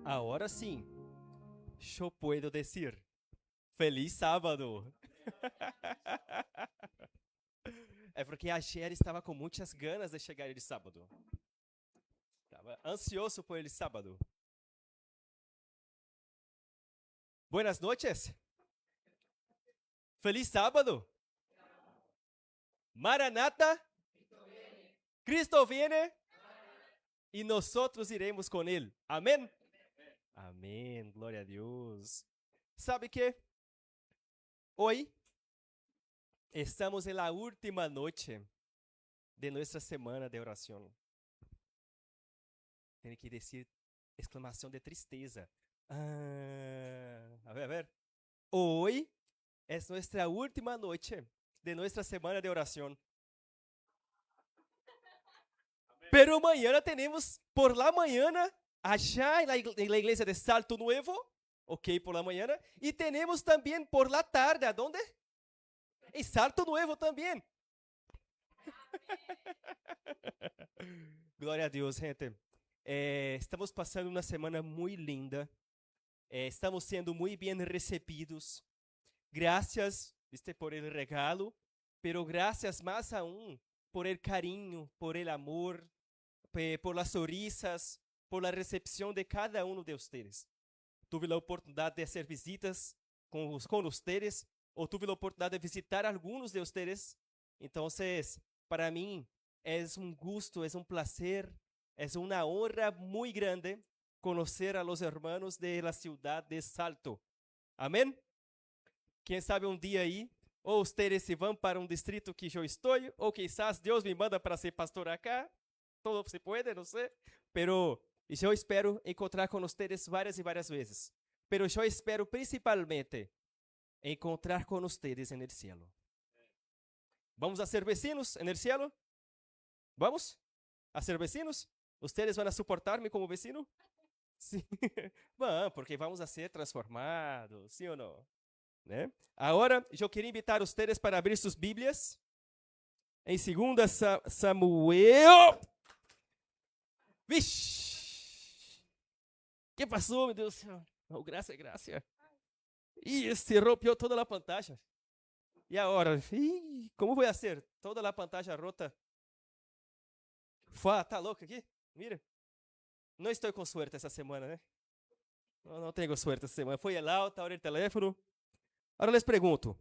Agora sim, eu puedo dizer, feliz sábado. É porque a Sherry estava com muitas ganas de chegar de sábado. Estava ansioso por ele sábado. Buenas noches. Feliz sábado. Maranata. Cristo viene e nós iremos com ele. Amém? Amém. Glória a Deus. ¿Sabe que? Hoy estamos na última noite de nossa semana de oração. Tem que dizer exclamação de tristeza. A ver. Hoy é nossa última noite de nossa semana de oração. Pero amanhã temos por la mañana allá en la iglesia de Salto Nuevo, ok, por la mañana, y tenemos también por la tarde, ¿a dónde? En Salto Nuevo también. Glória a Deus, gente. Estamos passando uma semana muito linda. Estamos sendo muito bem recebidos. Graças, viste, por el regalo, pero graças mais aún por el carinho, por el amor, por las sonrisas, por la recepção de cada um de vocês. Tive a oportunidade de fazer visitas com vocês, ou tive a oportunidade de visitar alguns de vocês. Então, para mim, é gosto, é prazer, é uma honra muito grande conhecer a los hermanos de la ciudad de Salto. Amém? Quem sabe dia aí, ou vocês se vão para distrito que eu estou, ou quizás Deus me manda para ser pastor acá. Todo se pode, não sei. Pero eu espero encontrar com vocês várias e várias vezes. Pero eu espero principalmente encontrar com vocês no cielo. Vamos a ser vecinos no cielo? Vamos a ser vecinos? Vocês vão suportar-me como vecino? Sim. Bom, porque vamos a ser transformados, sim ou não? Né? Agora, eu queria invitar vocês para abrir suas Bíblias em 2 Samuel. Vixe! Que passou, meu Deus do céu? Oh, graça. Ih, se rompeu toda a pantalla. E agora? Ih, como vou ser? Toda a pantalla rota. Tá louco aqui? Mira. Não estou com suerte essa semana, né? Não tenho suerte essa semana. Foi lá, está o telefone. Agora les pergunto.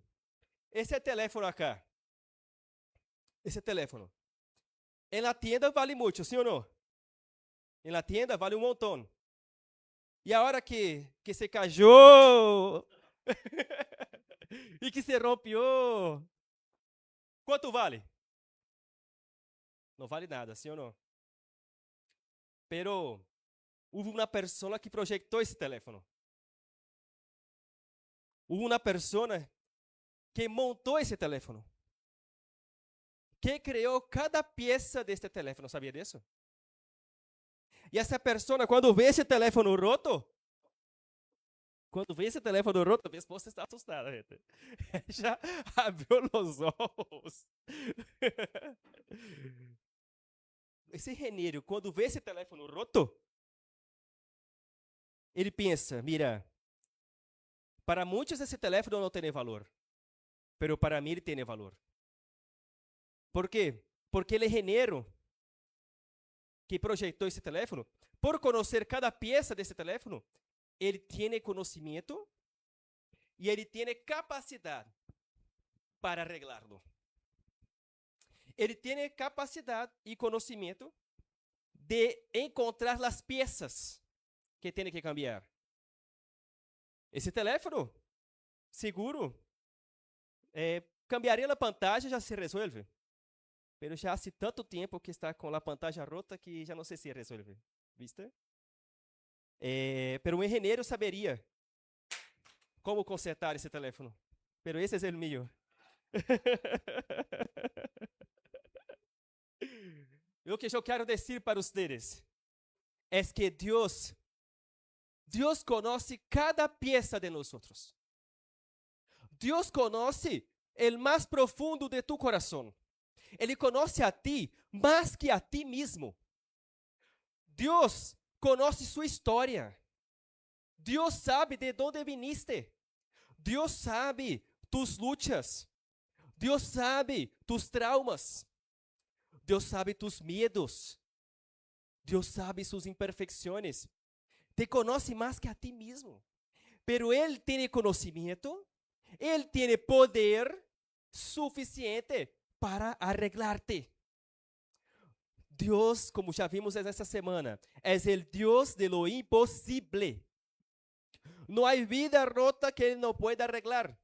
Esse telefone acá. Esse telefone. En la tienda vale muito, sim ou não? En la tienda vale um montão. E a hora que se cajou e que se rompeu, quanto vale? Não vale nada, sim ou não? Pero houve uma pessoa que projetou esse telefone. Houve uma pessoa que montou esse telefone. Que criou cada peça deste telefone, sabia disso? E essa pessoa, quando vê esse telefone roto, a esposa está assustada, gente. Já abriu os olhos. Esse engenheiro, quando vê esse telefone roto, ele pensa, mira, para muitos esse telefone não tem valor, mas para mim ele tem valor. Por quê? Porque ele é engenheiro que projetou esse telefone, por conhecer cada peça desse telefone, ele tem conhecimento e ele tem capacidade para arreglá-lo. Ele tem capacidade e conhecimento de encontrar as peças que tem que cambiar. Esse telefone, seguro, cambiaria a pantalla já se resolve. Pero já há tanto tempo que está com a pantalla rota que já não sei se resolve. ¿Viste? Pero um engenheiro saberia como consertar esse telefone. Pero esse é o meu. O que eu quero dizer para vocês é que Deus conhece cada peça de nós. Deus conhece o mais profundo de tu coração. Ele conhece a ti mais que a ti mesmo. Deus conhece sua história. Deus sabe de onde viniste. Deus sabe tus lutas. Deus sabe tus traumas. Deus sabe tus medos. Deus sabe suas imperfeições. Te conhece mais que a ti mesmo. Pero Ele tem conhecimento. Ele tem poder suficiente para arreglar-te. Deus, como já vimos essa semana, é o Deus de lo impossível. Não há vida rota que Ele não pueda arreglar.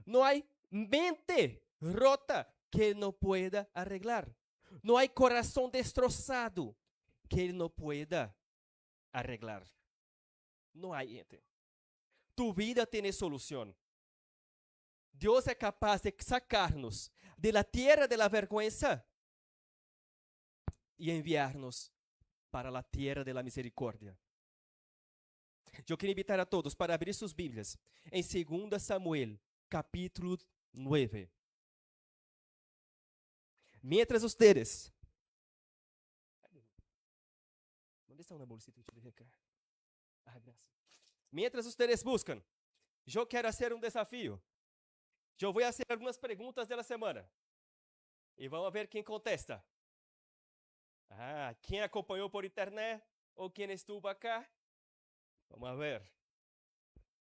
Não há mente rota que Ele não pueda arreglar. Não há coração destroçado que Ele não pueda arreglar. Não há, gente. Tu vida tem solução. Deus é capaz de sacar-nos da terra da vergonha e enviar-nos para a terra da misericórdia. Eu quero invitar a todos para abrir suas Bíblias em 2 Samuel, capítulo 9. Mientras ustedes... ¿Dónde está una bolsita que te dejé acá? Ah, gracias. Mientras ustedes buscan, eu quero fazer desafio. Eu vou fazer algumas perguntas da semana. E vamos ver quem contesta. Ah, quem acompanhou por internet ou quem estuvo acá? Vamos ver.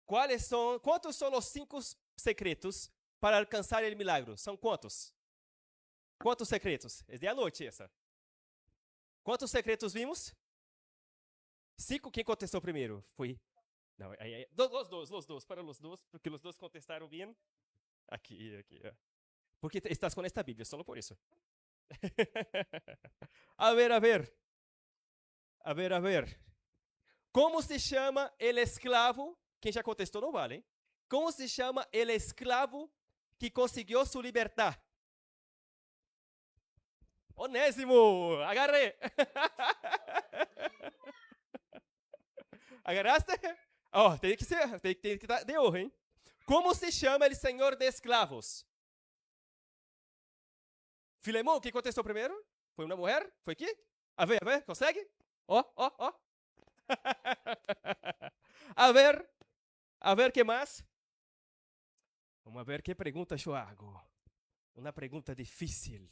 Quantos são os 5 secretos para alcançar o milagre? São quantos? Quantos secretos? É de a noite essa. Quantos secretos vimos? 5. Quem contestou primeiro? Foi. Não, os dois, para os dois, porque os dois contestaram bem. Aqui. Porque estás com esta Bíblia, só por isso. A ver. Como se chama o escravo? Quem já contestou não vale, hein? Como se chama o escravo que conseguiu sua liberdade? Onésimo, agarrei. Agarraste? Oh, tem que dar de honra, hein? Como se chama o senhor de escravos? Filemão, quem contestou primeiro? Foi uma mulher? Foi aqui? A ver, consegue? Ó. A ver, que mais? Vamos ver que pergunta eu hago. Uma pergunta difícil.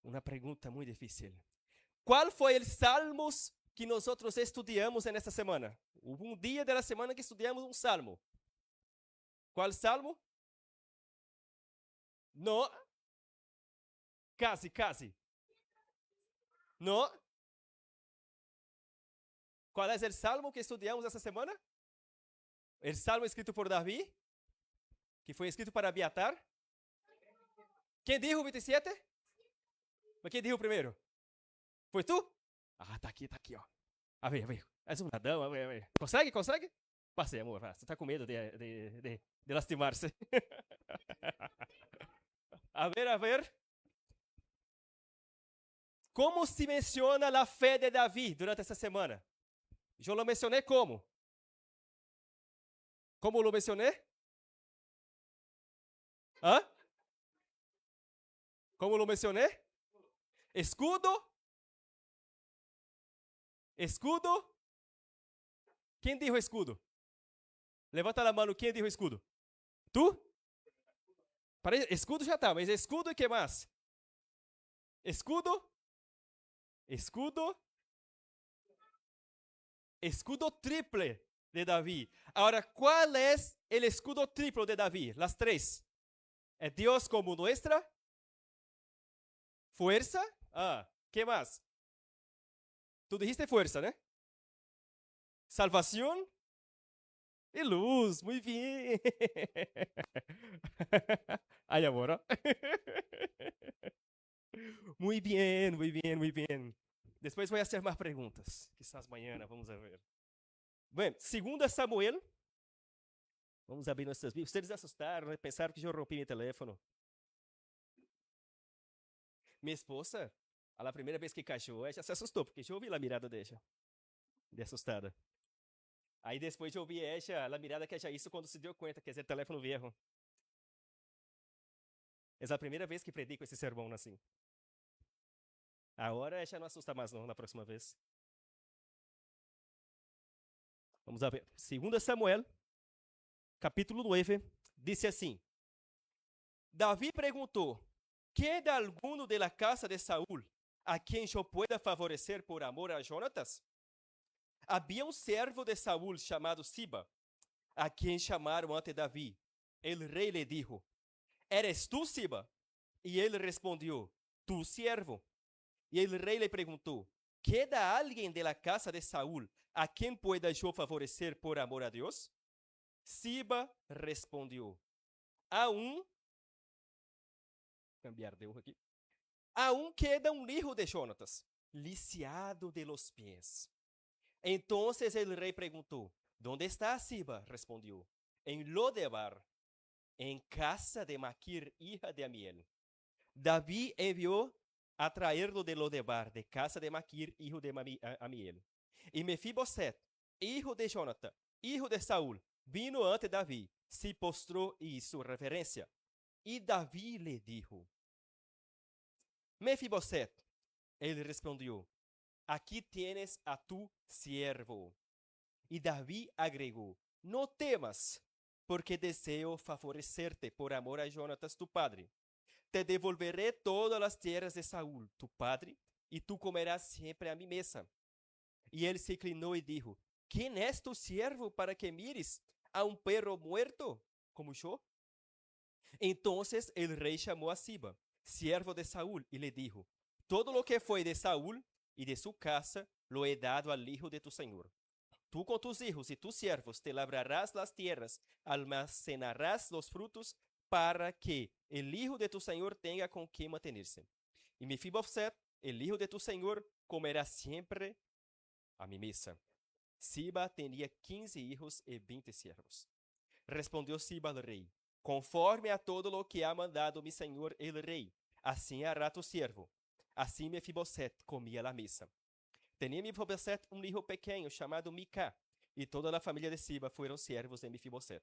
Uma pergunta muito difícil. Qual foi o salmos que nós estudamos nesta semana? Houve um dia da semana que estudamos um salmo. Qual salmo? Não. Casi. Não. Qual é o salmo que estudamos essa semana? O salmo escrito por Davi, que foi escrito para Abiatar. Quem dijo 27? Mas quem dijo primeiro? Foi tu? Ah, tá aqui, ó. A ver. És um ladrão, a ver. Consegue? Passei, amor. Você tá com medo de lastimar-se. A ver. Como se menciona a fé de Davi durante essa semana? Eu lo mencionei como? Como lo mencionei? Hã? Como lo mencionei? Escudo? Quem dijo escudo? Levanta a mão, quem dijo escudo? Tu? Escudo já tá, mas escudo e que mais? Escudo triple de Davi. Agora, qual é o escudo triplo de Davi? Las 3. É Deus como nuestra fuerza. Que mais? Tu dijiste fuerza, né? Salvação e luz. Muito bem. Ai, amor. Muito bem. Depois vou fazer mais perguntas. Quizás amanhã, vamos ver. Bem, 2 Samuel. Vamos abrir nossas Bíblias. Vocês assustaram, né? Pensaram que eu rompi meu telefone. Minha esposa, a primeira vez que cachou, ela já se assustou, porque eu ouvi a mirada dela. De assustada. Aí depois eu ouvi ela, a mirada que ela isso quando se deu conta que é o telefone viejo. É a primeira vez que predico esse sermão assim. Agora ela não assusta mais não, na próxima vez. Vamos a ver. 2 Samuel, capítulo 9, dice assim: Davi perguntou: queda alguno de la casa de Saúl a quem eu pueda favorecer por amor a Jonatas? Havia um servo de Saúl chamado Siba, a quem chamaram ante Davi. El rei lhe dijo: ¿Eres tú, Siba? E ele respondeu: Tu siervo. E el rei lhe perguntou: ¿Queda alguém de la casa de Saúl a quem pueda eu favorecer por amor a Deus? Siba respondeu: cambiar de aqui. Aún queda um hijo de Jonatas, lisiado de los pies. Entonces el rey preguntou: ¿Dónde está Siba? Respondió: En Lodebar, en casa de Maquir, hija de Amiel. Davi enviou a traerlo de Lodebar, de casa de Maquir, hijo de Amiel. E Mefiboset, hijo de Jonathan, hijo de Saúl, vino ante Davi, se postrou e hizo reverência. E Davi lhe dijo: Mefiboset. Ele respondeu: Aqui tienes a tu siervo. E Davi agregou: Não temas, porque desejo favorecer-te por amor a Jonatas tu padre. Te devolveré todas as terras de Saúl, tu padre, e tu comerás sempre a mi mesa. E ele se inclinou e dijo: Quem és tu siervo para que mires a um perro muerto como eu? Entonces el rei chamou a Siba, siervo de Saúl, e lhe dijo: Todo lo que foi de Saúl e de su casa lo he dado al hijo de tu señor. Tú con tus hijos y tus siervos te labrarás las tierras, almacenarás los frutos para que el hijo de tu señor tenga con qué mantenerse. Y Mefiboset, el hijo de tu señor, comerá siempre a mi mesa. Siba tenía 15 hijos y 20 siervos. Respondió Siba al rey: Conforme a todo lo que ha mandado mi señor el rey, assim hará tu siervo. Assim Mefiboset comia a mesa. Tinha Mefiboset um hijo pequeno chamado Mica, e toda a família de Siba foram servos de Mefiboset.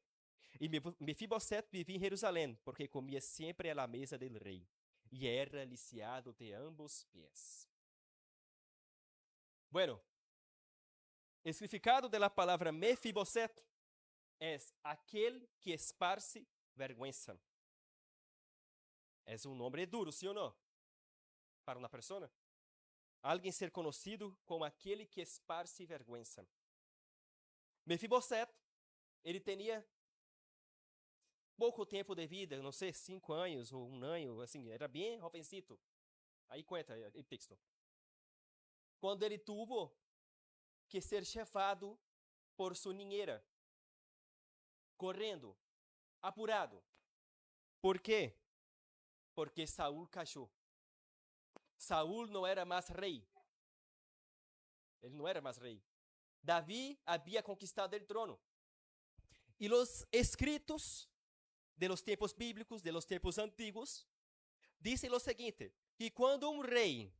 E Mefiboset vivia em Jerusalém, porque comia sempre à mesa del rei, e era lisiado de ambos pés. Bueno, o significado da palavra Mefiboset é aquele que esparce vergüenza. É um nome duro, sim ou não? Para uma pessoa? Alguém ser conhecido como aquele que esparce vergüenza. Mefiboset, ele tinha pouco tempo de vida, não sei, 5 anos ou 1 ano, assim, era bem jovencito. Aí conta o texto. Quando ele tuvo que ser chefado por sua ninheira, correndo, apurado. Por quê? Porque Saúl cachou. Saúl não era mais rei. Ele não era mais rei. Davi havia conquistado o trono. E os escritos de los tempos bíblicos, de los tempos antiguos, dizem o seguinte, que quando um rei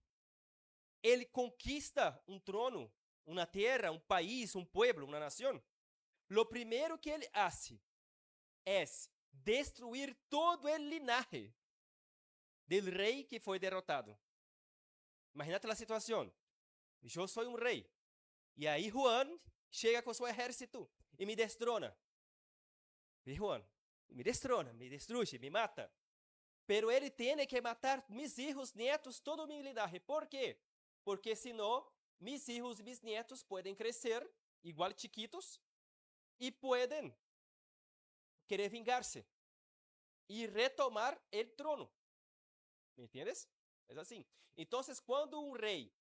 ele conquista um trono, uma terra, um país, um pueblo, uma nação, lo primeiro que ele hace é destruir todo o linaje del rei que foi derrotado. Imagínate a situação. Eu sou um rei. E aí Juan chega com seu exército e me destrona. E Juan me destrona, me destrui, me mata. Pero ele tem que matar mis hijos, netos, todo o meu linaje. Por quê? Porque senão mis hijos e mis netos podem crescer igual chiquitos e podem querer vingar-se e retomar o trono. ¿Me entiendes? É assim. Então, quando um rei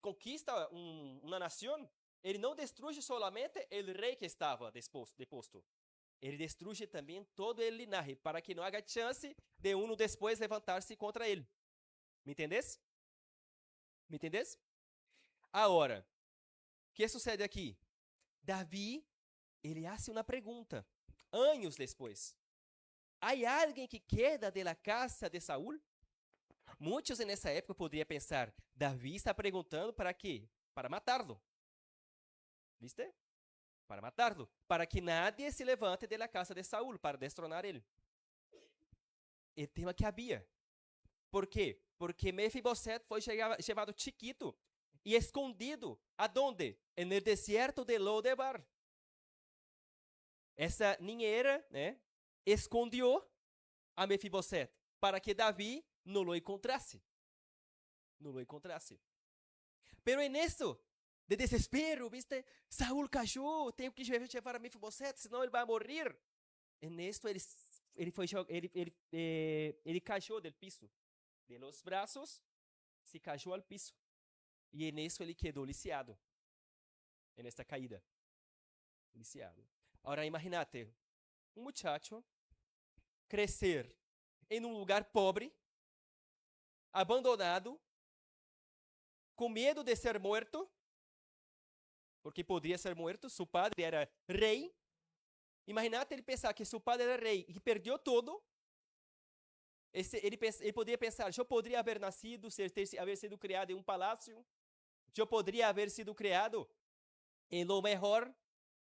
conquista uma nação, ele não destrui solamente o rei que estava deposto. Ele destrui também todo o linaje, para que não haja chance de um depois levantar-se contra ele. ¿Me entendes? ¿Me entendes? Agora, o que sucede aqui? Davi, ele faz uma pergunta, anos depois. ¿Há alguém que queda de la casa de Saúl? Muitos nessa época poderiam pensar, Davi está perguntando para quê? Para matá-lo. ¿Viste? Para matá-lo. Para que nadie se levante de la casa de Saúl, para destronar ele. O tema que havia. Por quê? Porque Mefiboset foi levado chiquito y escondido. ¿A dónde? En el desierto de Lodebar. Essa niñera, né, escondió a Mefiboset para que Davi não lo encontrasse. Não lo encontrasse. Pero en eso, de desespero, ¿viste? Saúl cayó, tenho que levar a Mefiboset, senão ele vai morrer. En esto ele cayó del piso, de los brazos, se cayó al piso. E en eso ele quedou lisiado, en esta caída. Lisiado. Ahora imagínate, um muchacho crescer em um lugar pobre, abandonado, com medo de ser morto, porque poderia ser morto, seu padre era rei. Imagínate ele pensar que seu padre era rei e perdeu tudo. Ele poderia pensar, eu poderia haver nascido, haver sido criado em um palácio, eu poderia haver sido criado em lo melhor,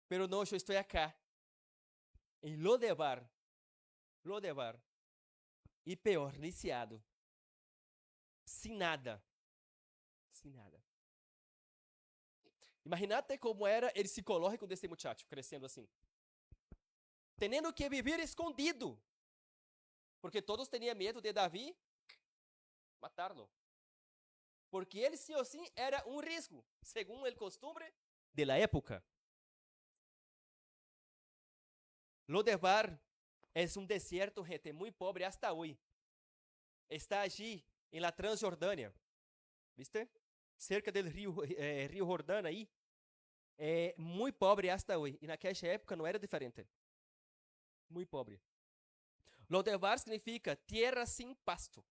pero não, eu estou aqui, em Lodebar, e pior, lisiado, sem nada. Imagínate como era o psicológico desse muchacho, crescendo assim. Tendo que viver escondido, porque todos tinham medo de Davi matar-lo. Porque ele, sim ou sim, era um risco, segundo o costume da época. Lodebar é um deserto, gente, muito pobre hasta hoje. Está allí, em la Transjordânia. ¿Viste? Cerca do rio Jordão aí. É muito pobre hasta hoje. E naquela época não era diferente. Muito pobre. Lodebar significa tierra sem pasto.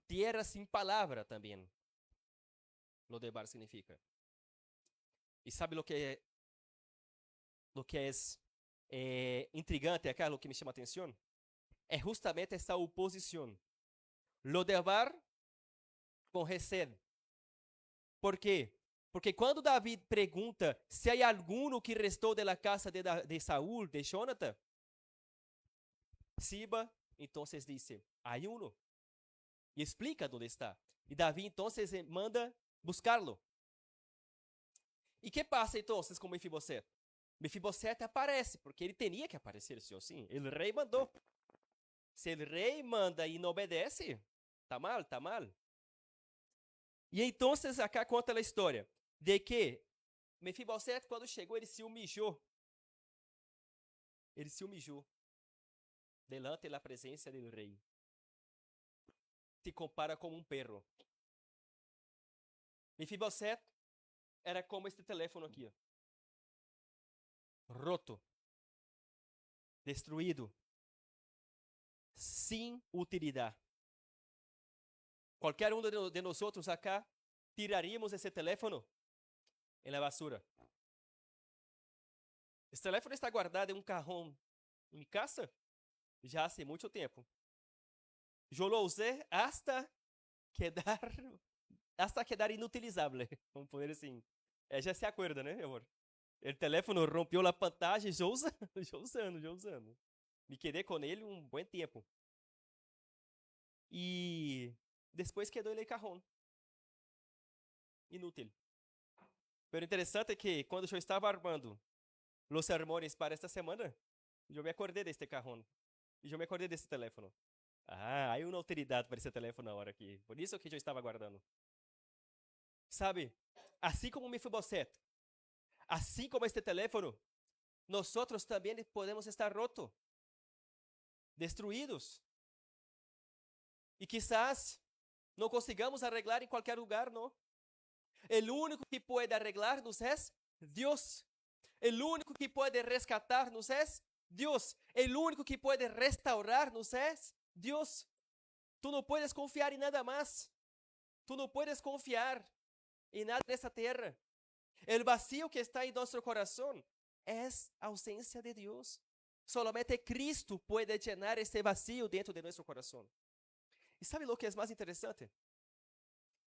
Tierra sem palavra também. Lodebar significa. E sabe o que é intrigante acá, o que me chama a atenção? É justamente essa oposição. Lodebar com Gesed. Por quê? Porque quando Davi pergunta se há alguno que restou da casa de Saúl, de Jonathan, Siba, então diz, há uno. E explica onde está. E Davi, então, manda buscá-lo. E que passa, então, com Mefiboset? Mefiboset aparece, porque ele tinha que aparecer, sim ou sim. O rei mandou. Se o rei manda e não obedece, tá mal, tá mal. E então, acá conta a história de que Mefiboset, quando chegou, ele se humilhou. Ele se humilhou delante da presença do rei. Se compara como um perro. Mefiboset era como este telefone aqui, ó. Roto, destruído, sem utilidade. Qualquer um de nós outros acá tiraríamos esse telefone na basura. Esse telefone está guardado em um cajón em casa já há muito tempo. Eu lo usei hasta quedar inutilizável, vamos poner assim. Já se acorda, né, amor? O telefone rompeu a pantalla, já usando. Me quedei com ele um bom tempo. E depois quedou ele cajón. Inútil. Pero interessante é que quando eu estava armando os sermões para esta semana, eu me acordei deste cajón. E eu me acordei desse telefone. Ah, há uma utilidade para esse telefone na hora aqui. Por isso que eu estava guardando. Sabe, assim como Mefiboset, assim como este telefone, nós também podemos estar rotos, destruídos. E quizás não consigamos arreglar em qualquer lugar, não. O único que pode arreglar-nos é Deus. O único que pode rescatar-nos é Deus. O único que pode restaurar-nos é Deus. Tu não puedes confiar em nada mais. Tu não puedes confiar em nada nessa terra. O vazio que está em nosso coração é a ausência de Deus. Solamente Cristo pode llenar esse vazio dentro de nosso coração. E sabe o que é mais interessante?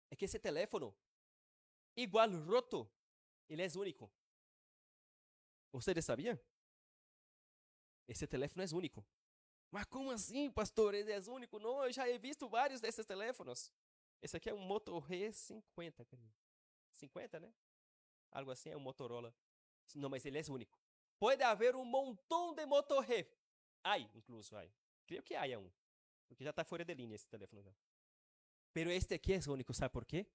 É que esse telefone, igual roto, ele é único. Vocês sabiam? Esse telefone é único. Mas como assim, pastor? Ele é único? Não, eu já he visto vários desses telefones. Esse aqui é um Moto G50. 50, né? Algo assim, é um Motorola. Não, mas ele é único. Pode haver um montão de Moto G. Ai, incluso, ai. Creio que há um. Porque já está fora de linha esse telefone. Já. Pero este aqui é único, sabe por quê?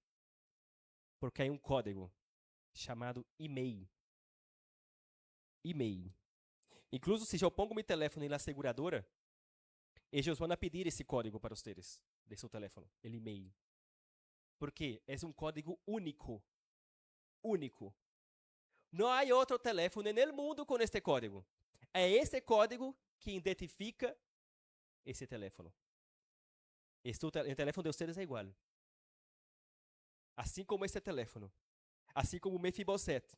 Porque há um código chamado e-mail. E-mail. Incluso se eu pongo meu telefone na seguradora, eles vão pedir esse código para vocês, de seu telefone, o e-mail. Porque é um código único. Único. Não há outro telefone no mundo com este código. É esse código que identifica esse telefone. O telefone de vocês é igual. Assim como esse telefone. Assim como o Mefibosete.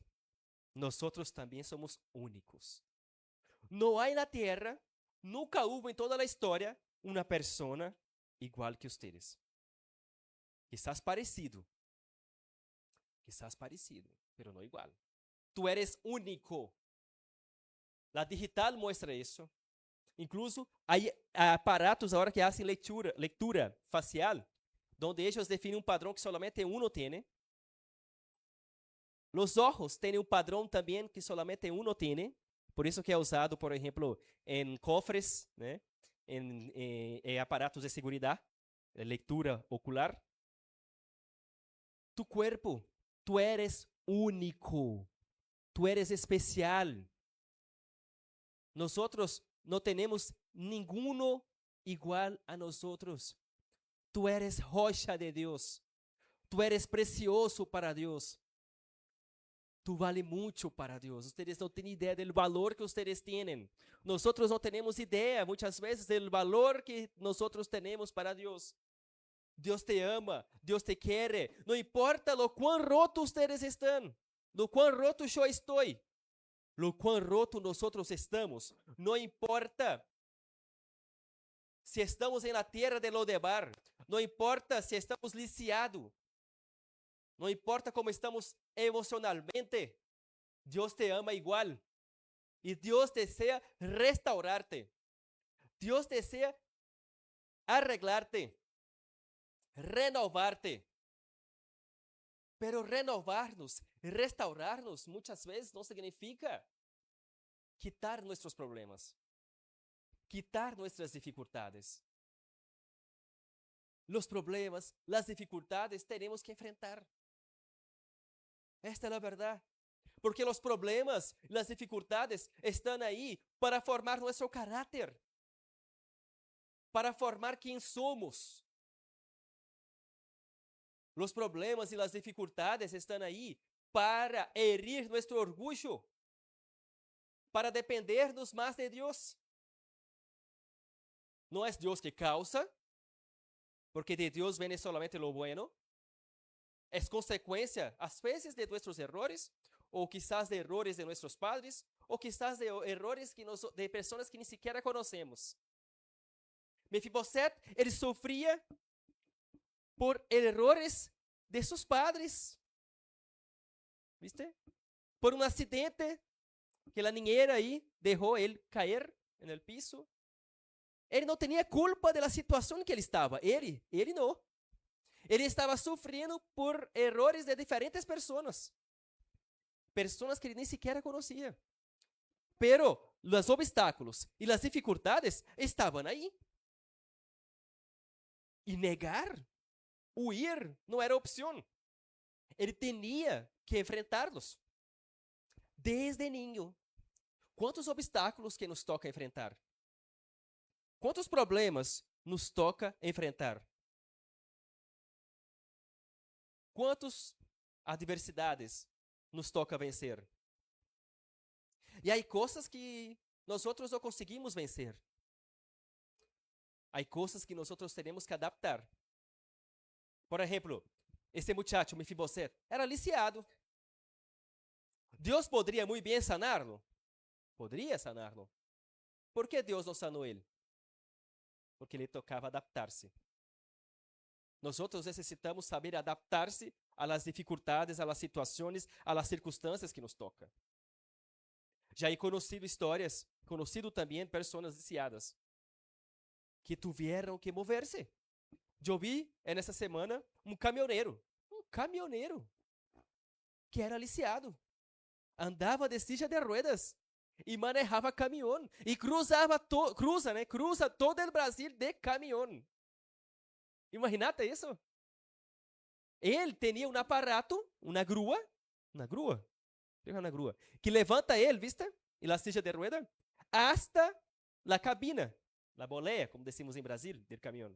Nós também somos únicos. Não há na Terra, nunca houve em toda a história, uma pessoa igual que vocês. Quizás parecido. Quizás parecido, pero não igual. Tu eres único. A digital mostra isso. Incluso há aparatos agora que fazem leitura facial, onde eles definem um padrão que solamente um tem. Os olhos têm um padrão também que solamente um tem. Por isso que é usado, por exemplo, em cofres, né? em aparatos de segurança, leitura ocular. Tu corpo, tu eres único. Tu eres especial. Nós não temos ninguno igual a nós. Tu eres rocha de Deus. Tu eres precioso para Deus. Tu vale muito para Deus. Vocês não têm ideia do valor que vocês têm. Nós não temos ideia, muitas vezes, do valor que nós temos para Deus. Deus te ama, Deus te quer. Não importa o quão roto vocês estão, o quão roto eu estou, o quão roto nós estamos. Não importa se estamos na terra de Lodebar, não importa se estamos lisiados, não importa como estamos emocionalmente, Deus te ama igual. E Deus deseja restaurar-te. Deus deseja arreglar-te, renovar-te. Pero renovar-nos, restaurar-nos, muitas vezes não significa quitar nossos problemas, quitar nossas dificuldades. Os problemas, as dificuldades, teremos que enfrentar. Esta é a verdade. Porque os problemas, as dificuldades estão aí para formar nosso caráter, para formar quem somos. Os problemas e as dificuldades estão aí para herir nosso orgulho, para dependernos mais de Deus. Não é Deus que causa, porque de Deus vem solamente lo bueno. É consequência, às vezes, de nossos errores, ou quizás de errores de nossos padres, ou quizás de errores de pessoas que nem sequer conhecemos. Mefibosete, ele sofria por errores de seus padres. ¿Viste? Por um acidente que a niñera aí deixou ele cair no piso. Ele não tinha culpa da situação que ele estava. Ele não. Ele estava sofrendo por errores de diferentes pessoas. Pessoas que ele nem sequer conhecia. Pero os obstáculos e as dificuldades estavam aí. E negar, huir, não era opção. Ele tinha que enfrentá-los. Desde niño. Quantos obstáculos que nos toca enfrentar? Quantos problemas nos toca enfrentar? Quantas adversidades nos toca vencer? E há coisas que nós não conseguimos vencer. Há coisas que nós teremos que adaptar. Por exemplo, esse muchacho, Mefibosete, era lisiado. Deus poderia muito bem saná-lo? Poderia saná-lo. Por que Deus não sanou ele? Porque lhe tocava adaptar-se. Nós necessitamos saber adaptar-se às dificuldades, às situações, às circunstâncias que nos toca. Já he conhecido histórias, conhecido também pessoas lisiadas, que tiveram que mover-se, Eu vi nessa semana um caminhoneiro que era aliciado, andava de silla de ruedas e manejava caminhão e cruza todo o Brasil de caminhão. Imagínate isso? Ele tinha um aparato, uma grua, que levanta ele, ¿viste? E la silla de rueda hasta la cabina, la boleia, como decimos em Brasil, do caminhão.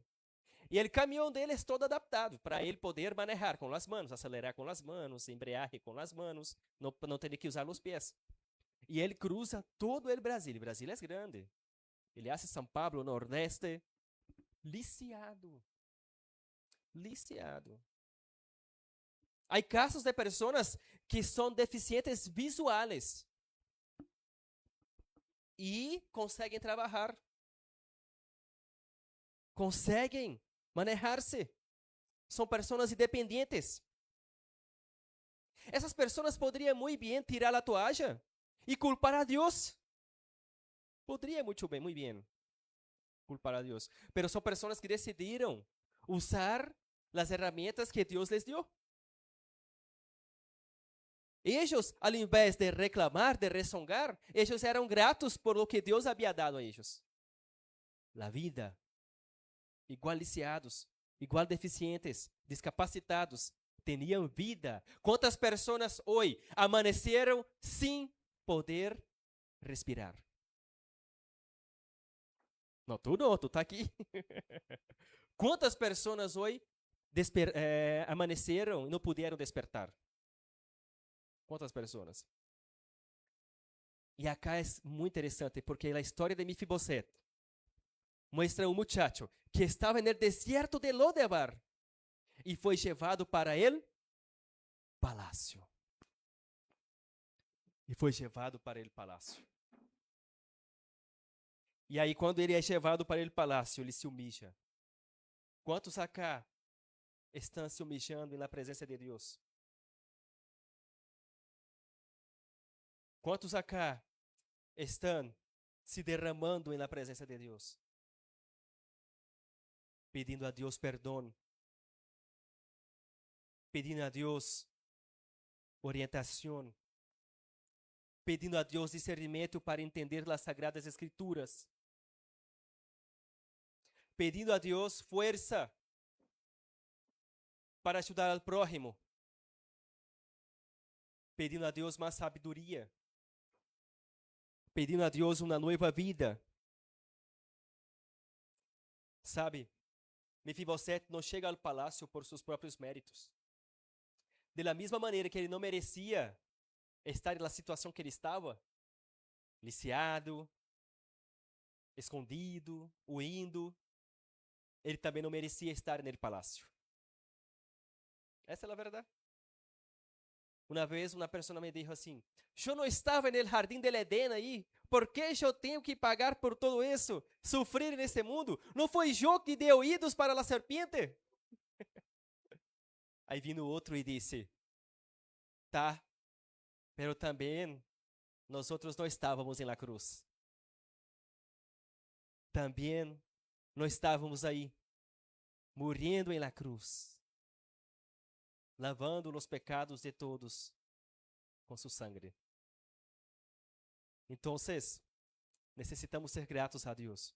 E o caminhão dele é todo adaptado para ele poder manejar com as mãos, acelerar com as mãos, embrear com as mãos, não ter que usar os pés. E ele cruza todo o Brasil. O Brasil é grande. Ele hace São Paulo, Nordeste, lisiado. Há casos de pessoas que são deficientes visuais e conseguem trabalhar, conseguem manejar-se. São pessoas independentes. Essas pessoas poderiam muito bem tirar a toalha e culpar a Deus. Podria muito bem culpar a Deus. Mas são pessoas que decidiram usar as ferramentas que Deus les deu. Eles, ao invés de reclamar, de rezongar, eles eram gratos por lo que Deus havia dado a eles. A vida. Igual lisiados, igual deficientes, discapacitados, tinham vida. Quantas pessoas hoje amaneceram sem poder respirar? Não, tu tá aqui. Quantas pessoas hoje amaneceram e não puderam despertar? Quantas pessoas? E acá é muito interessante, porque a história de Mefibosete mostra um muchacho que estava no deserto de Lodebar e foi levado para el palácio. E aí, quando ele é levado para o palácio, ele se humilha. Quantos acá estão se humilhando na presença de Deus? Quantos acá estão se derramando na presença de Deus? Pedindo a Deus perdão. Pedindo a Deus orientação. Pedindo a Deus discernimento para entender as Sagradas Escrituras. Pedindo a Deus força para ajudar ao prójimo. Pedindo a Deus mais sabedoria. Pedindo a Deus uma nova vida. Sabe, Mefibosete não chega ao palácio por seus próprios méritos. Da mesma maneira que ele não merecia estar na situação que ele estava, lisiado, escondido, huindo, ele também não merecia estar no palácio. Essa é a verdade. Uma vez uma pessoa me disse assim: eu não estava no jardim del Edén aí, por que eu tenho que pagar por tudo isso, sofrer nesse mundo? Não foi eu que dei ouvidos para a serpente? Aí vindo outro e disse: tá, pero também nós outros não estávamos em la cruz. Também não estávamos aí, morrendo em la cruz, lavando os pecados de todos com sua sangue. Então, necessitamos ser gratos a Deus,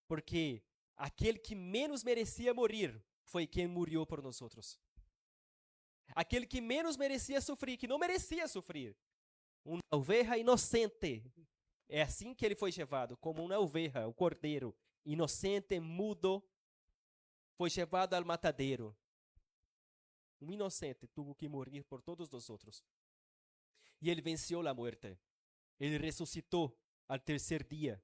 porque aquele que menos merecia morrer foi quem morreu por nós outros. Aquele que menos merecia sofrer, que não merecia sofrer, uma ovelha inocente. É assim que ele foi levado, como uma ovelha, um cordeiro inocente, mudo, foi levado ao matadeiro. Um inocente teve que morrer por todos os outros. E ele venceu a morte. Ele ressuscitou ao terceiro dia.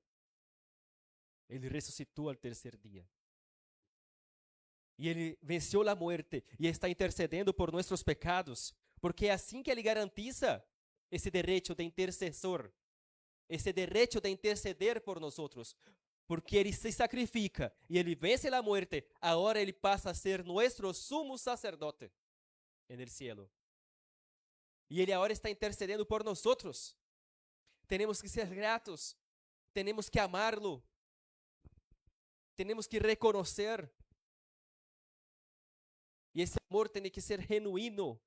E ele venceu a morte e está intercedendo por nossos pecados, porque é assim que ele garantiza esse direito de intercessor, esse direito de interceder por nós outros, porque ele se sacrifica e ele vence a morte, agora ele passa a ser nosso sumo sacerdote no cielo. E ele agora está intercedendo por nós outros. Temos que ser gratos, temos que amá-lo, temos que reconhecer E esse amor tem que ser genuíno.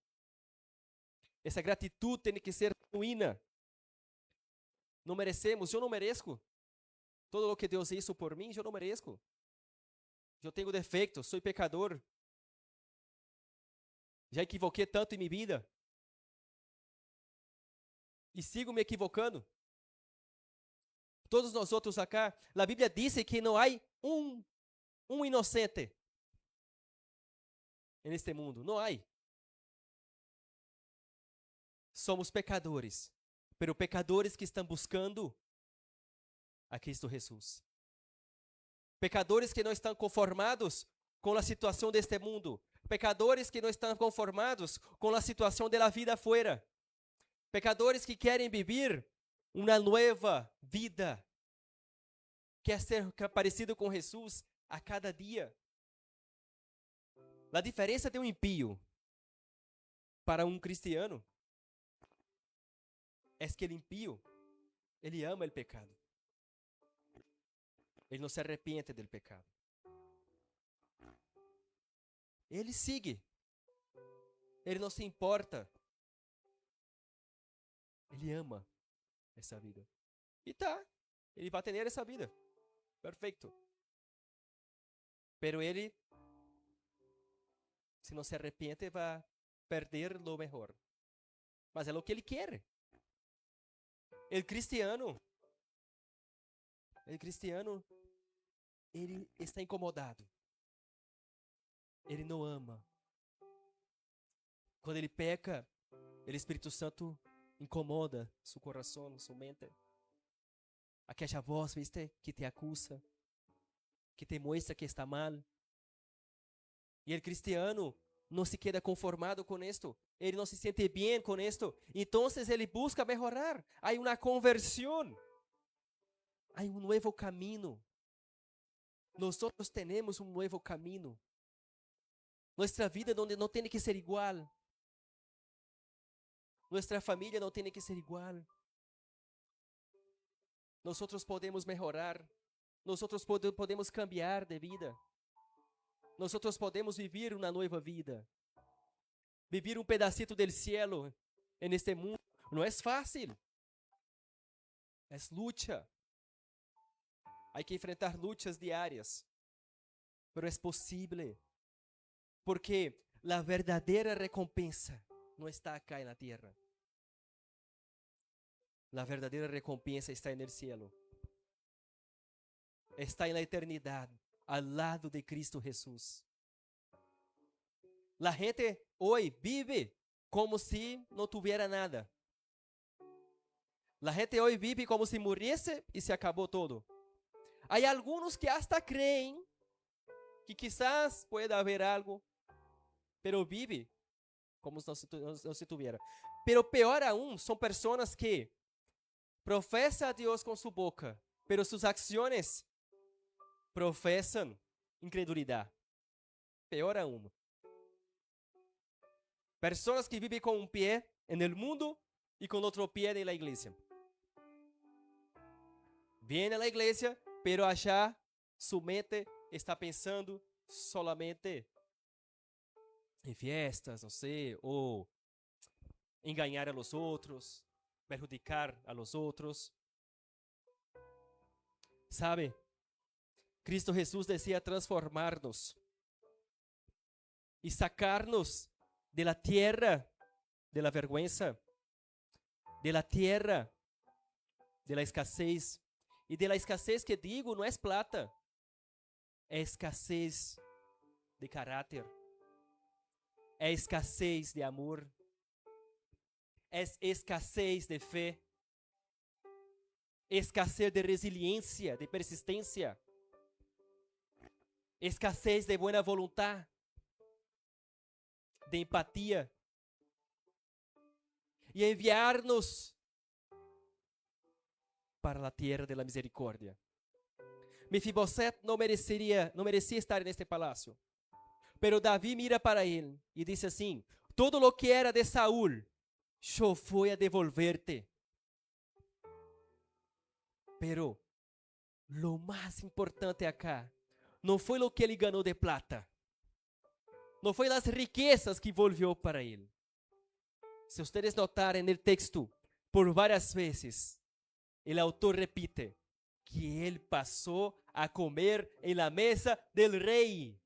Essa gratidão tem que ser genuína. Não merecemos, eu não mereço. Todo o que Deus hizo por mim, eu não mereço. Eu tenho defeitos, sou pecador. Já equivoquei tanto em minha vida. E sigo me equivocando. Todos nós outros acá, a Bíblia diz que não há um inocente neste mundo. Não há. Somos pecadores, pero pecadores que estão buscando a Cristo Jesus. Pecadores que não estão conformados com a situação deste mundo. Pecadores que não estão conformados com a situação da vida afuera. Pecadores que querem viver uma nova vida. Quer ser parecido com Jesus a cada dia. A diferença de um impío para um cristiano é que o impío, ele ama o pecado. Ele não se arrepende do pecado. Ele sigue. Ele não se importa. Ele ama essa vida. E ele vai ter essa vida. Perfeito. Pero ele, se não se arrepende, vai perder o melhor. Mas é o que ele quer. O cristiano, ele está incomodado. Ele não ama. Quando ele peca, o Espírito Santo incomoda seu coração, sua mente. Aquela voz, viste, que te acusa, que te mostra que está mal. E o cristiano não se queda conformado com isto. Ele não se sente bem com isto. Então ele busca melhorar. Há uma conversão. Há um novo caminho. Nós temos um novo caminho. Nossa vida não tem que ser igual. Nossa família não tem que ser igual. Nós podemos melhorar. Nós podemos cambiar de vida. Nós podemos viver uma nova vida. Viver um pedacito do cielo neste mundo não é fácil. É luta. Há que enfrentar lutas diárias. Mas é possível. Porque a verdadeira recompensa não está acá na terra. A verdadeira recompensa está no cielo. Está na eternidade, ao lado de Cristo Jesus. A gente hoje vive como se não tivesse nada. A gente hoje vive como se morresse e se acabou tudo. Há alguns que hasta creem que quizás pueda haver algo, pero vive como se não se tuviera. Pero pior aún, são pessoas que professam a Deus com sua boca, pero suas ações professam incredulidade. Pior aún. Pessoas que vivem com um pé no mundo e com outro pé na igreja. Vêm à igreja, pero allá sua mente está pensando solamente em festas, não sei, ou enganar a los outros, perjudicar a los outros. Sabe? Cristo Jesus desea transformar-nos e sacar-nos de la tierra de la vergüenza, de la tierra de la escassez. E de la escassez que digo não é plata, é escassez de caráter, é escassez de amor, é escassez de fé, escassez de resiliência, de persistência, escassez de boa vontade, de empatia, e enviar-nos para a terra da misericórdia. Mefiboset não merecia estar neste palácio. Pero Davi mira para ele e diz assim: todo lo que era de Saúl, eu fui a devolver-te. Pero lo mais importante acá não foi o que ele ganhou de plata. Não foi as riquezas que volvió para ele. Se vocês notarem no texto, por várias vezes, o autor repite que ele passou a comer em la mesa del rei.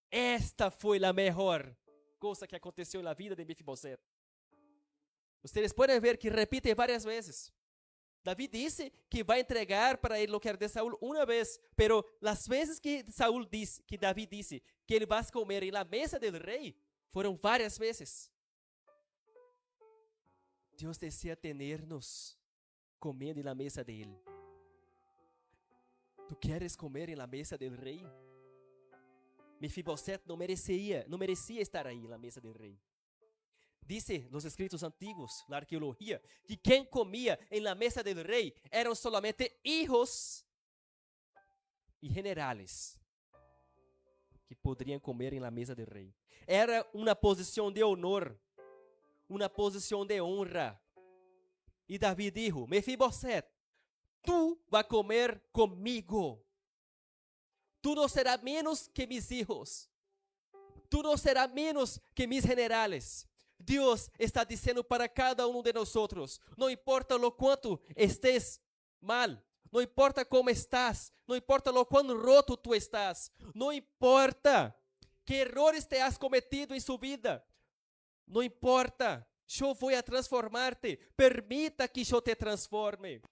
Esta foi a melhor coisa que aconteceu na vida de Mefibosete. Vocês podem ver que repite várias vezes. Davi disse que vai entregar para ele o que era de Saúl uma vez, pero as vezes que Davi disse que ele vai comer em la mesa del rei, foram várias vezes. Deus deseja ter-nos comendo na mesa dele. Tu queres comer na mesa del rei? Mefibosete não merecia estar aí na mesa del rei. Dice los escritos antiguos, la arqueología, que quem comia em la mesa del rei eram solamente hijos e generales que poderiam comer em la mesa del rei. Era uma posição de honor, uma posição de honra. E Davi dijo: Mefibosete, tu vai comer comigo. Tu não serás menos que mis hijos. Tu não serás menos que mis generales. Deus está dizendo para cada um de nós: não importa o quanto estés mal, não importa como estás, não importa o quão roto tu estás, não importa que errores te has cometido em sua vida, não importa, eu vou a transformar-te. Permita que eu te transforme.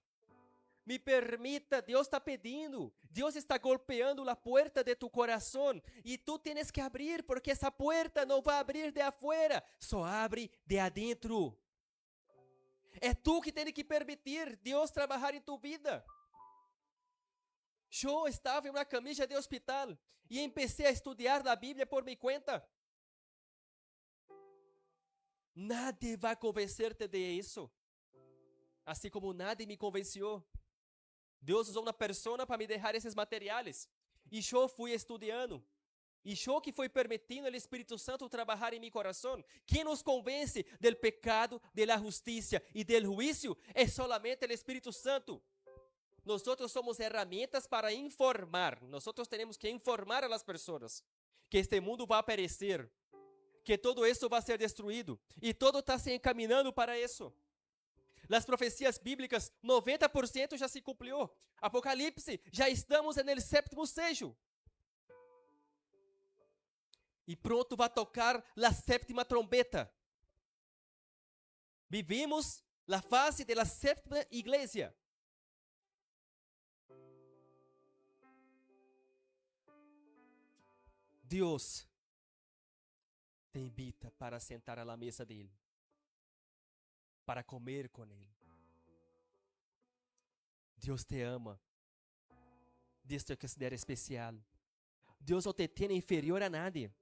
Me permita, Deus está pedindo, Deus está golpeando a porta de tu coração e tu tienes que abrir, porque essa porta não vai abrir de afuera, só abre de adentro. É tu que tem que permitir Deus trabalhar em tu vida. Eu estava em uma camisa de hospital e comecei a estudar a Bíblia por minha conta. Nada vai convencer-te de isso, assim como nada me convenceu. Deus usou uma pessoa para me deixar esses materiais. E eu fui estudando. E eu que fui permitindo o Espírito Santo trabalhar em meu coração. Quem nos convence do pecado, da justiça e do juízo é solamente o Espírito Santo. Nós somos ferramentas para informar. Nós temos que informar a las pessoas que este mundo vai perecer, que todo isso vai ser destruído. E todo está se encaminhando para isso. Las profecias bíblicas, 90% já se cumpriu. Apocalipse, já estamos no sétimo sello. E pronto vai tocar a sétima trombeta. Vivimos a fase da sétima igreja. Deus te invita para sentar à mesa dele, para comer com ele. Deus te ama. Deus te considera especial. Deus não te tem inferior a nadie.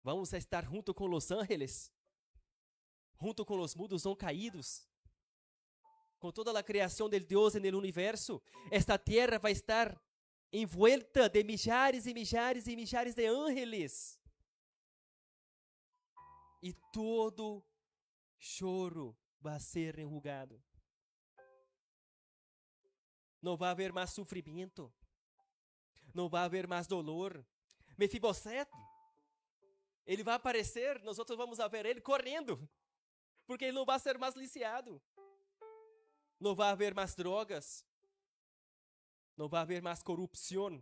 Vamos estar junto com os ángeles, junto com os mundos não caídos, com toda a criação de Deus no universo. Esta terra vai estar envuelta de milhares e milhares e milhares de ángeles. E todo choro vai ser enrugado. Não vai haver mais sofrimento. Não vai haver mais dolor. Mefibosete, ele vai aparecer, nós outros vamos ver ele correndo, porque ele não vai ser mais lisiado. Não vai haver mais drogas. Não vai haver mais corrupção,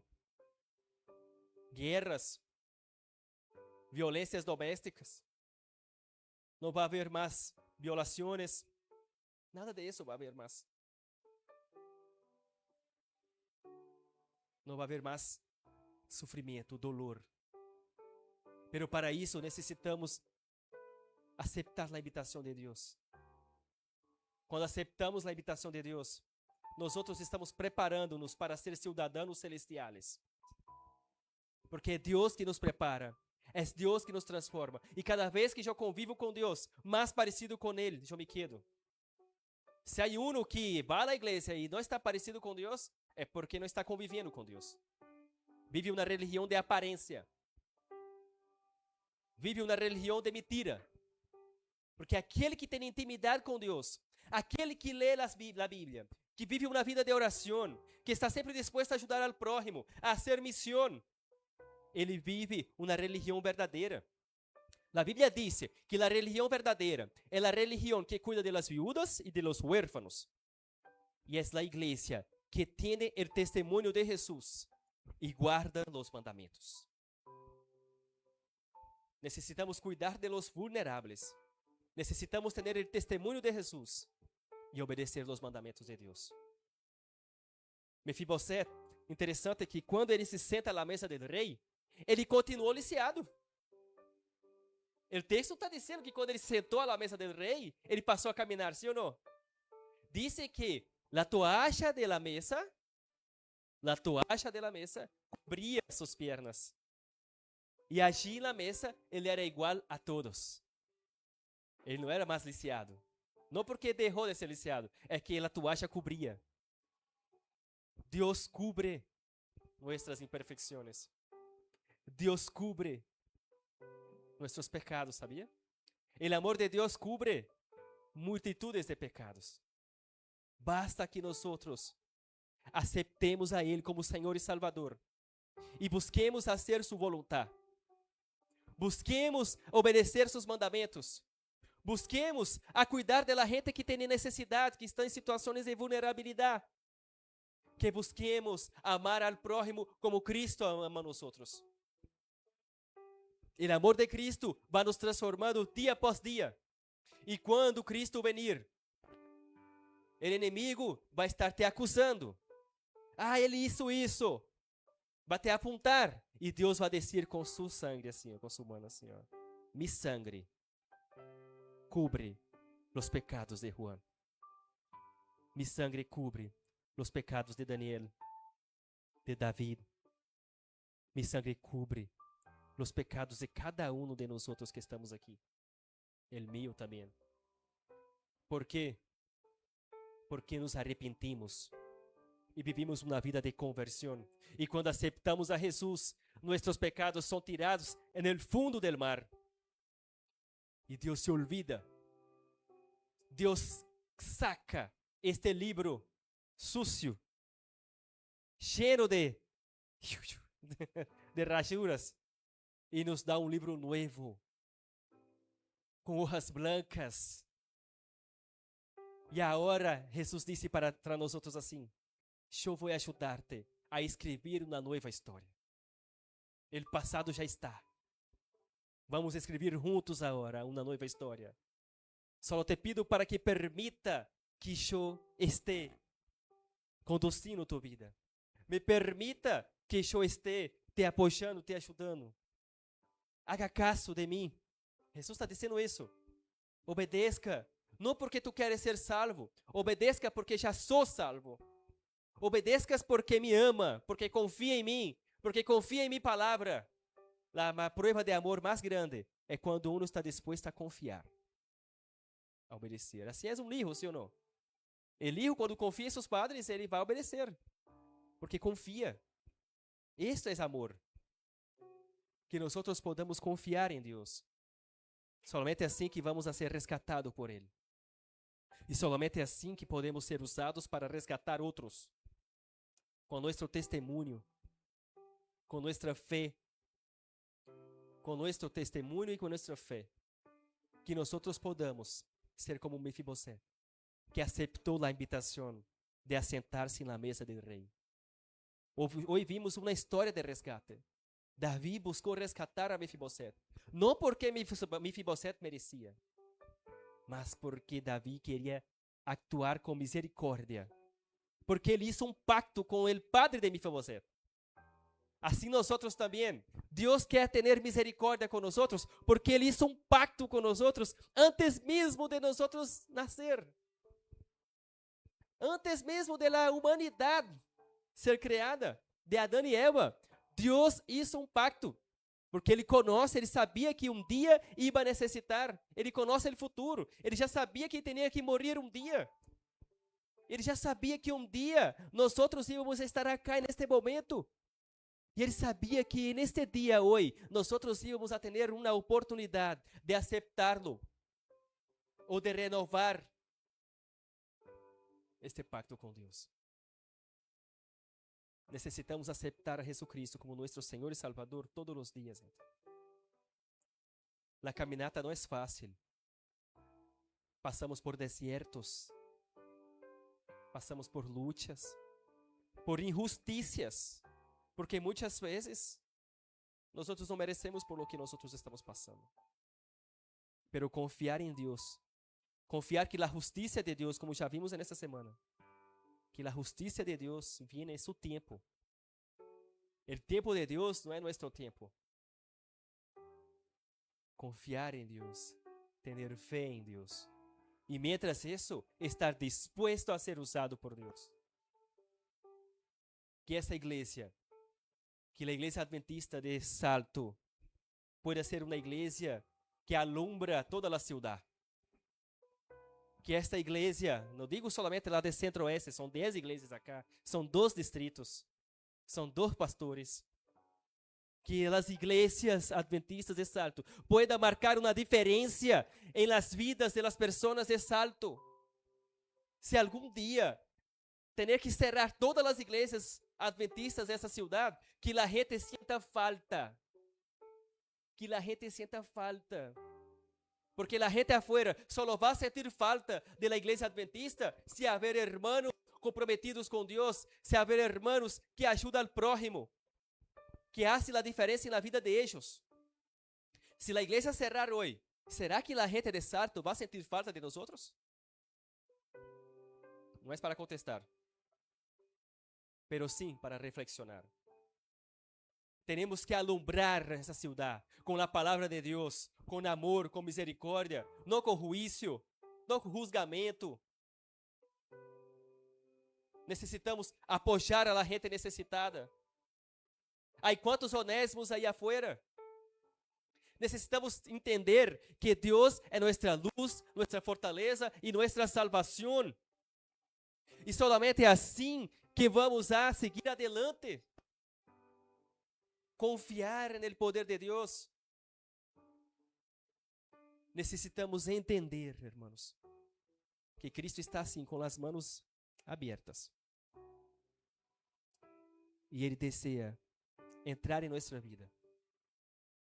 guerras, violências domésticas. Não vai haver mais violações. Nada disso vai haver mais. Não vai haver mais sofrimento, dolor. Pero para isso necessitamos aceitar a invitação de Deus. Quando aceitamos a invitação de Deus, nós outros estamos preparando-nos para ser cidadãos celestiais. Porque é Deus que nos prepara, é Deus que nos transforma. E cada vez que eu convivo com Deus, mais parecido com Ele, eu me quedo. Se há um que vai à igreja e não está parecido com Deus, é porque não está convivendo com Deus. Vive uma religião de aparência. Vive uma religião de mentira. Porque aquele que tem intimidade com Deus, aquele que lê a Bíblia, que vive uma vida de oração, que está sempre disposto a ajudar ao prójimo, a hacer missão, ele vive uma religião verdadeira. A Bíblia diz que a religião verdadeira é a religião que cuida de las viudas e de los huérfanos. E é a igreja que tem o testemunho de Jesus e guarda os mandamentos. Necesitamos cuidar de los vulneráveis. Necesitamos ter o testemunho de Jesus e obedecer os mandamentos de Deus. Mefibosete, interessante que quando ele se senta à mesa do rei, ele continuou lisiado. O texto está dizendo que quando ele sentou à mesa do rei, ele passou a caminhar, sim ou não? Diz que a toalha de la mesa cobria suas pernas. E allí na mesa, ele era igual a todos. Ele não era mais lisiado. Não porque deixou de ser lisiado, é que a toalha cobria. Deus cubre nossas imperfeições. Deus cubre nossos pecados, sabia? O amor de Deus cubre multitudes de pecados. Basta que nós aceptemos a Ele como Senhor e Salvador e busquemos fazer sua vontade. Busquemos obedecer seus mandamentos. Busquemos a cuidar da gente que tem necessidade, que está em situações de vulnerabilidade. Que busquemos amar ao prójimo como Cristo ama a nós. O amor de Cristo vai nos transformando dia após dia. E quando Cristo venir, o inimigo vai estar te acusando. Ele isso. Vai te apontar. E Deus vai dizer com sua sangue, assim, com sua mão, assim, mi sangre cubre os pecados de Juan. Mi sangre cubre os pecados de Daniel, de David. Mi sangre cubre os pecados de cada um de nós outros que estamos aqui. El mío também. ¿Por quê? Porque nos arrepentimos e vivimos uma vida de conversão. E quando aceptamos a Jesus, nossos pecados são tirados no fundo do mar. E Deus se olvida. Deus saca este livro sucio, cheio de rachuras, e nos dá um livro novo, com hojas blancas. E agora Jesus disse para nós outros assim: eu vou ajudar-te a escrever uma nova história. O passado já está. Vamos escrever juntos agora uma nova história. Só te pido para que permita que eu esteja conduzindo tua vida. Me permita que eu esteja te apoiando, te ajudando. Haga caso de mim. Jesus está dizendo isso. Obedeça. Não porque tu queres ser salvo. Obedeça porque já sou salvo. Obedeça porque me ama, porque confia em mim, porque confia em minha palavra. A prova de amor mais grande é quando um está disposto a confiar, a obedecer. Assim é um filho, sim ou não? O filho, quando confia em seus padres, ele vai obedecer, porque confia. Isto é amor. Que nós podamos confiar em Deus. Somente assim que vamos a ser rescatados por Ele. E somente assim que podemos ser usados para resgatar outros. Com nosso testemunho, com nossa fé, com nosso testemunho e com nossa fé, que nós podamos ser como Mefibosete, que aceitou a invitação de assentar-se na mesa do rei. Hoje vimos uma história de resgate. Davi buscou resgatar a Mefibosete, não porque Mefibosete merecia, mas porque Davi queria actuar com misericórdia, porque ele hizo um pacto com o padre de Mefibosete. Assim nós também, Deus quer ter misericórdia com nós, porque Ele hizo um pacto com nós antes mesmo de nós nascer. Antes mesmo da humanidade ser criada, de Adão e Eva, Deus hizo um pacto, porque Ele conhece, Ele sabia que um dia ia necessitar, Ele conhece o futuro, Ele já sabia que tinha que morrer um dia. Ele já sabia que um dia nós íamos estar aqui neste momento. E ele sabia que neste dia hoje, nós íamos a ter uma oportunidade de aceptá-lo ou de renovar este pacto com Deus. Necesitamos aceptar a Jesucristo como nosso Senhor e Salvador todos os dias. A caminata não é fácil. Passamos por desertos, passamos por lutas, por injusticias, porque muitas vezes nós não merecemos por lo que nós estamos passando. Pero confiar em Deus, confiar que a justiça de Deus, como já vimos nessa semana, que a justiça de Deus vem em seu tempo. O tempo de Deus não é nosso tempo. Confiar em Deus, ter fé em Deus. E mientras isso, estar disposto a ser usado por Deus. Que essa igreja, que a igreja adventista de Salto, pueda ser uma igreja que alumbra toda a cidade. Que esta igreja, não digo solamente lá de Centro-Oeste, são 10 igrejas acá, são 2 distritos, são 2 pastores. Que as igrejas adventistas de Salto puedan marcar uma diferença em las vidas de las personas de Salto. Se algum dia tener que cerrar todas as igrejas adventistas dessa cidade, que a gente sienta falta. Que a gente sienta falta. Porque a gente afuera só vai sentir falta de la igreja adventista se haver hermanos comprometidos com Deus, se haver hermanos que ajudam al prójimo, que hacen a diferença na vida de ellos. Se a igreja cerrar hoje, será que a gente de Salto vai sentir falta de nós outros? Não é para contestar, pero sim para reflexionar. Temos que alumbrar essa cidade com a palavra de Deus, com amor, com misericórdia, não com juízo, não com julgamento. Necessitamos apoiar a gente necessitada. Há quantos honestos aí afuera? Necessitamos entender que Deus é nossa luz, nossa fortaleza e nossa salvação. E solamente assim que vamos a seguir adelante. Confiar no poder de Deus. Necessitamos entender, irmãos, que Cristo está assim, com as mãos abertas. E Ele deseja entrar em nossa vida.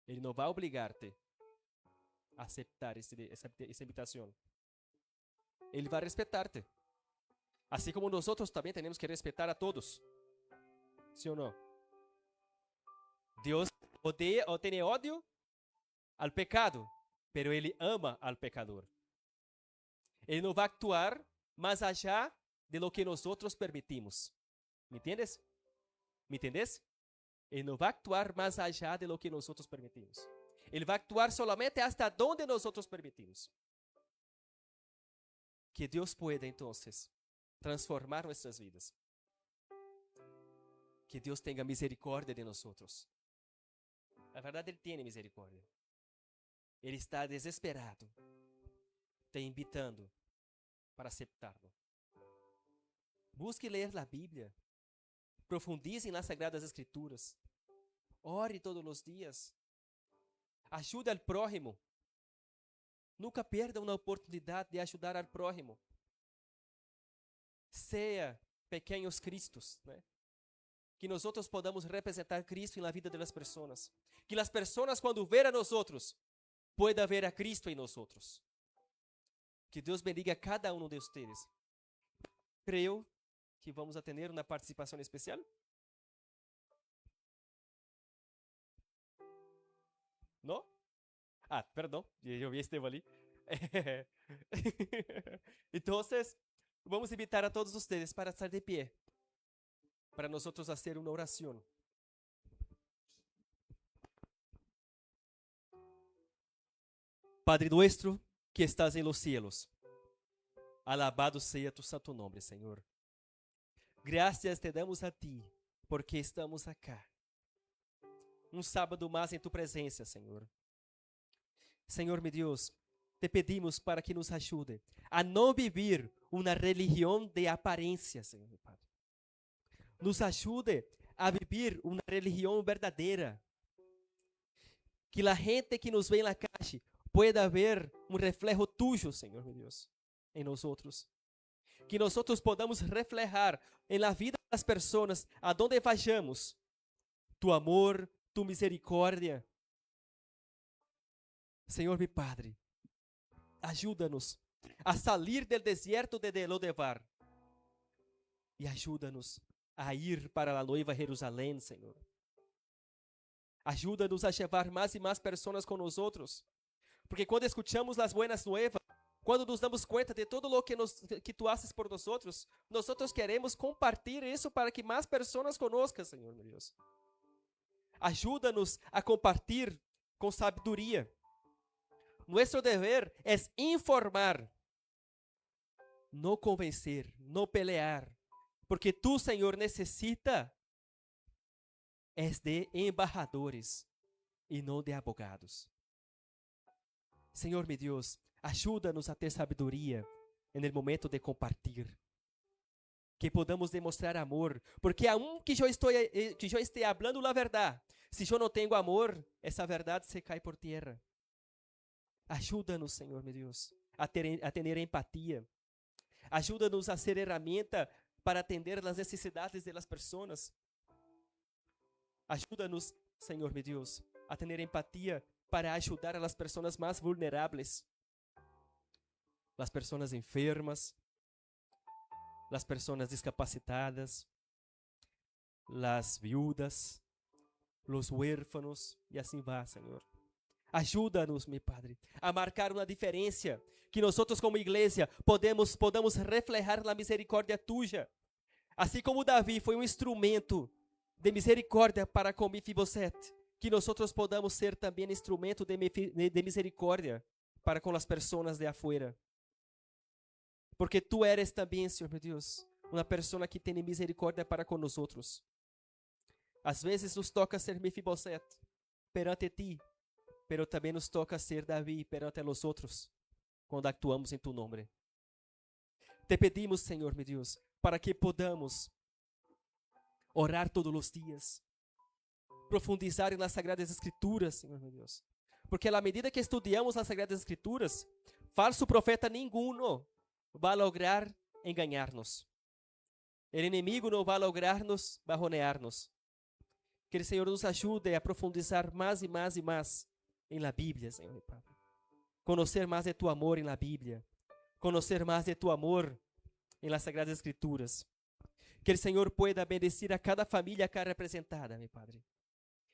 Ele não vai obrigar-te a aceitar essa invitação. Ele vai respeitar-te. Assim como nós outros também temos que respeitar a todos. Sim ou não? Deus odeia ou tem ódio ao pecado, pero Ele ama ao pecador. Ele não vai actuar mais allá de lo que nós outros permitimos. ¿Me entendes? ¿Me entendes? Ele não vai actuar mais allá de lo que nós outros permitimos. Ele vai actuar solamente hasta donde nós outros permitimos. Que Deus pueda, então, transformar nossas vidas. Que Deus tenha misericórdia de nós outros. Na verdade, Ele tem misericórdia. Ele está desesperado, te invitando para aceptar-lo. Busque ler a Bíblia. Profundize nas Sagradas Escrituras. Ore todos os dias. Ajude ao prójimo. Nunca perda uma oportunidade de ajudar ao prójimo. Seja pequenos Cristos, né? Que nós outros podamos representar Cristo na vida das pessoas. Que as pessoas, quando verem a nós outros, puedan ver a Cristo em nós outros. Que Deus bendiga a cada um de vocês. Creio que vamos a ter uma participação especial. Não? Ah, perdão, eu vi Estevam ali. Então, vamos invitar a todos vocês para estar de pé, para nós outros fazer uma oração. Padre nuestro que estás en los cielos, alabado sea tu santo nombre, Senhor. Gracias te damos a ti, porque estamos acá. Um sábado mais em tu presença, Senhor. Senhor, meu Deus, te pedimos para que nos ajude a não viver uma religião de aparência, Senhor, meu Padre. Nos ajude a viver uma religião verdadeira. Que a gente que nos vê na calle pueda ver um reflejo tuyo, Senhor, meu Deus, em nós outros. Que nós outros podamos reflejar em la vida as pessoas, aonde vayamos, tu amor, tu misericórdia. Senhor, meu Padre, ajuda-nos a sair do deserto de Lodebar e ajuda-nos a ir para a noiva Jerusalém, Senhor. Ajuda-nos a levar mais e mais pessoas com nós outros, porque quando escutamos as buenas novas, quando nos damos conta de todo o que tu haces por nós outros queremos compartilhar isso para que mais pessoas conozcam, Senhor, meu Deus. Ajuda-nos a compartilhar com sabedoria. Nuestro dever é informar, não convencer, não pelear, porque tu, Senhor, necessita de embajadores e não de abogados. Senhor, meu Deus, ajuda-nos a ter sabedoria no momento de compartilhar, que podamos demonstrar amor, porque aun que eu esteja falando a verdade, se eu não tenho amor, essa verdade se cai por terra. Ajuda-nos, Senhor, meu Deus, a ter empatia. Ajuda-nos a ser ferramenta para atender as necessidades das pessoas. Ajuda-nos, Senhor, meu Deus, a ter empatia para ajudar as pessoas mais vulneráveis, as pessoas enfermas, as pessoas discapacitadas, as viúvas, os huérfanos, e assim vai, Senhor. Ajuda-nos, meu Padre, a marcar uma diferença, que nós como igreja podamos reflejar a misericórdia tuya. Assim como Davi foi um instrumento de misericórdia para com Mefibosete, que nós podamos ser também instrumento de misericórdia para com as pessoas de afuera. Porque tu eres também, Senhor meu Deus, uma pessoa que tem misericórdia para com nós outros. Às vezes nos toca ser Mefibosete perante ti, pero também nos toca ser Davi perante os outros, quando actuamos em tu nome. Te pedimos, Senhor meu Deus, para que podamos orar todos os dias, profundizar nas Sagradas Escrituras, Senhor meu Deus. Porque à medida que estudamos as Sagradas Escrituras, falso profeta nenhum vai lograr enganar-nos. O inimigo não vai lograr-nos bajonear-nos. Que o Senhor nos ajude a profundizar mais e mais e mais em la Bíblia, Senhor meu Pai. Conhecer mais de tu amor em la Bíblia. Conhecer mais de tu amor em las Sagradas Escrituras. Que o Senhor pueda bendecir a cada família acá representada, meu Padre.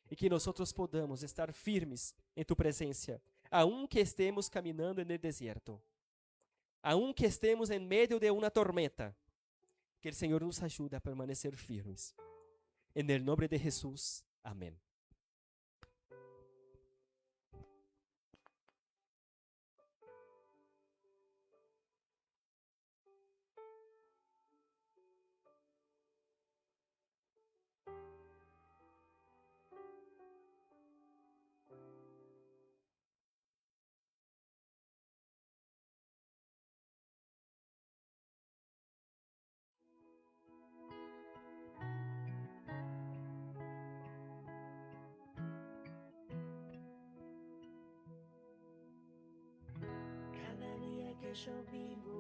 E que nós podamos estar firmes em tu presença, aunque estemos caminhando no deserto. Aunque estemos em meio de uma tormenta. Que o Senhor nos ajude a permanecer firmes. En el nombre de Jesús. Amén. Cada día que yo vivo